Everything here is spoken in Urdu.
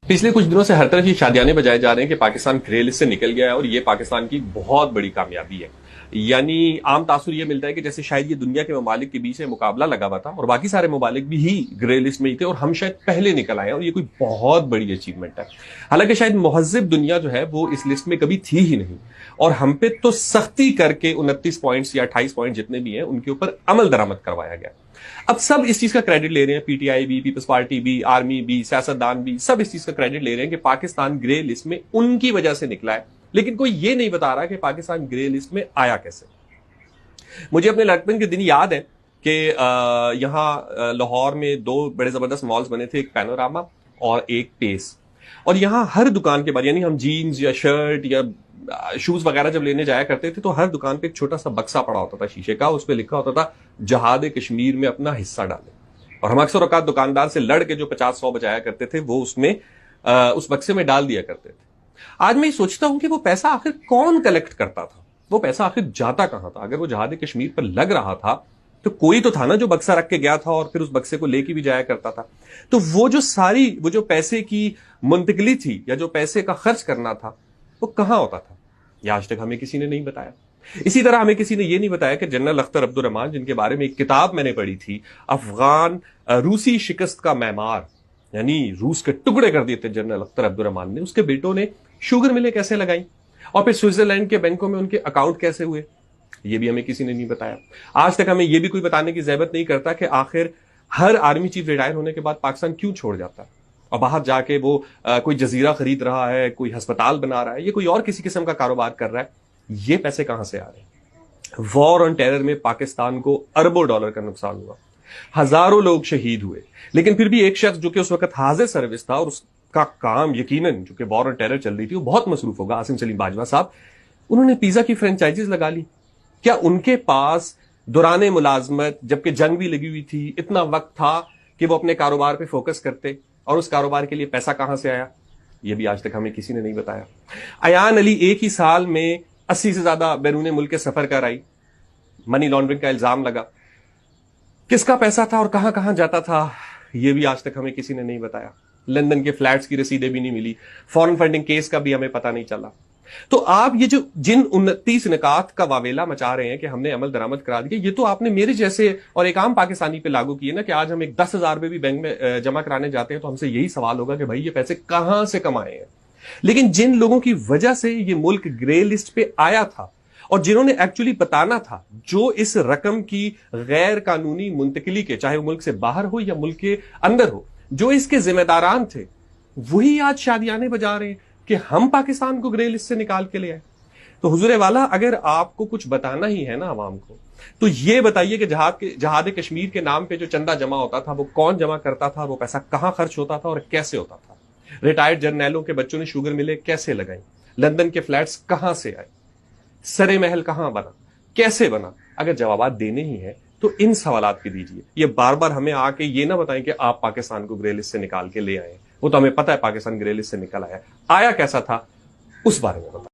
پچھلے کچھ دنوں سے ہر طرف یہ شادیانے بجائے جا رہے ہیں کہ پاکستان گرے لسٹ سے نکل گیا ہے اور یہ پاکستان کی بہت بڑی کامیابی ہے. یعنی عام تاثر یہ ملتا ہے کہ جیسے شاید یہ دنیا کے ممالک کے بیچ میں مقابلہ لگا ہوا تھا اور باقی سارے ممالک بھی ہی گرے لسٹ میں ہی تھے اور ہم شاید پہلے نکل آئے اور یہ کوئی بہت بڑی اچیومنٹ ہے. حالانکہ شاید مہذب دنیا جو ہے وہ اس لسٹ میں کبھی تھی ہی نہیں اور ہم پہ تو سختی کر کے 29 پوائنٹس یا 28 پوائنٹ جتنے بھی ہیں ان کے اوپر عمل درآمد کروایا گیا. اب سب اس چیز کا کریڈٹ لے رہے ہیں, پی ٹی آئی بھی, پیپلز پارٹی بھی, آرمی بھی, سیاستدان بھی, سب اس چیز کا کریڈٹ لے رہے ہیں کہ پاکستان گرے لسٹ میں ان کی وجہ سے نکلا ہے, لیکن کوئی یہ نہیں بتا رہا کہ پاکستان گرے لسٹ میں آیا کیسے. مجھے اپنے لڑکپن کے دن یاد ہے کہ یہاں لاہور میں 2 بڑے زبردست مالز بنے تھے, ایک پینوراما اور ایک پیس, اور یہاں ہر دکان کے بعد یعنی ہم جینز یا شرٹ یا شوز وغیرہ جب لینے جایا کرتے تھے تو ہر دکان پہ ایک چھوٹا سا بکسا پڑا ہوتا تھا شیشے کا, اس پہ لکھا ہوتا تھا جہاد کشمیر میں اپنا حصہ ڈالیں, اور ہم اکثر اوقات دکاندار سے لڑ کے جو 50-100 بچایا کرتے تھے وہ اس میں اس بکسے میں ڈال دیا کرتے تھے. آج میں یہ سوچتا ہوں کہ وہ پیسہ آخر کون کلیکٹ کرتا تھا, وہ پیسہ آخر جاتا کہاں تھا. اگر وہ جہاد کشمیر پر لگ رہا تھا تو کوئی تو تھا نا جو بکسا رکھ کے گیا تھا اور پھر اس بکسے کو لے کے بھی جایا کرتا تھا. تو وہ جو پیسے کی منتقلی تھی یا جو پیسے کا خرچ کرنا تھا وہ کہاں ہوتا تھا, یہ آج تک ہمیں کسی نے نہیں بتایا. اسی طرح ہمیں کسی نے یہ نہیں بتایا کہ جنرل اختر عبد الرحمان, جن کے بارے میں ایک کتاب میں نے پڑھی تھی, افغان روسی شکست کا معمار, یعنی روس کے ٹکڑے کر دیے تھے جنرل اختر عبد الرحمان نے, اس کے بیٹوں نے شوگر ملیں کیسے لگائیں اور پھر سوئٹزرلینڈ کے بینکوں میں ان کے اکاؤنٹ کیسے ہوئے, یہ بھی ہمیں کسی نے نہیں بتایا. آج تک ہمیں یہ بھی کوئی بتانے کی ضرورت نہیں کرتا کہ آخر ہر آرمی چیف ریٹائر ہونے کے بعد پاکستان کیوں چھوڑ جاتا ہے اور باہر جا کے وہ کوئی جزیرہ خرید رہا ہے, کوئی ہسپتال بنا رہا ہے, یا کوئی اور کسی قسم کا کاروبار کر رہا ہے. یہ پیسے کہاں سے آ رہے ہیں؟ وار آن ٹیرر میں پاکستان کو اربوں ڈالر کا نقصان ہوا, ہزاروں لوگ شہید ہوئے, لیکن پھر بھی ایک شخص جو کہ اس وقت حاضر سروس تھا اور اس کا کام یقیناً جو کہ وار آن ٹیرر چل رہی تھی وہ بہت مصروف ہوگا, آصم سلیم باجوہ صاحب, انہوں نے پیزا کی فرینچائزیز لگا لی. کیا ان کے پاس دوران ملازمت جبکہ جنگ بھی لگی ہوئی تھی اتنا وقت تھا کہ وہ اپنے کاروبار پہ فوکس کرتے, اور اس کاروبار کے لیے پیسہ کہاں سے آیا یہ بھی آج تک ہمیں کسی نے نہیں بتایا. ایان علی ایک ہی سال میں 80 سے زیادہ بیرون ملک کے سفر کر آئی, منی لانڈرنگ کا الزام لگا, کس کا پیسہ تھا اور کہاں کہاں جاتا تھا یہ بھی آج تک ہمیں کسی نے نہیں بتایا. لندن کے فلیٹس کی رسیدیں بھی نہیں ملی, فورن فنڈنگ کیس کا بھی ہمیں پتہ نہیں چلا. تو آپ یہ جو جن 29 نکات کا واویلا مچا رہے ہیں کہ ہم نے عمل درآمد کرا دیا, یہ تو آپ نے میرے جیسے اور ایک عام پاکستانی پہ لاگو کیے نا, کہ آج ہم ایک 10,000 روپے بھی بینک میں جمع کرانے جاتے ہیں تو ہم سے یہی سوال ہوگا کہ بھائی یہ پیسے کہاں سے کمائے ہیں. لیکن جن لوگوں کی وجہ سے یہ ملک گرے لسٹ پہ آیا تھا اور جنہوں نے ایکچولی بتانا تھا, جو اس رقم کی غیر قانونی منتقلی کے, چاہے وہ ملک سے باہر ہو یا ملک کے اندر ہو, جو اس کے ذمہ داران تھے, وہی آج شادیانے بجا رہے ہیں کہ ہم پاکستان کو گرے لسٹ سے نکال کے لے آئے. تو حضور والا, اگر آپ کو کچھ بتانا ہی ہے نا عوام کو, تو یہ بتائیے کہ جہاد کشمیر کے نام پہ جو چندہ جمع ہوتا تھا وہ کون جمع کرتا تھا, وہ پیسہ کہاں خرچ ہوتا تھا اور کیسے ہوتا تھا. ریٹائرڈ جرنیلوں کے بچوں نے شوگر ملیں کیسے لگائیں, لندن کے فلیٹس کہاں سے آئے, سرے محل کہاں بنا, کیسے بنا. اگر جوابات دینے ہی ہیں تو ان سوالات کے دیجیے, یہ بار بار ہمیں آ کے یہ نہ بتائیں کہ آپ پاکستان کو گرے لسٹ سے نکال کے لے آئے. وہ تو ہمیں پتہ ہے پاکستان گرے لسٹ سے نکل آیا کیسا تھا, اس بارے میں بتائیں.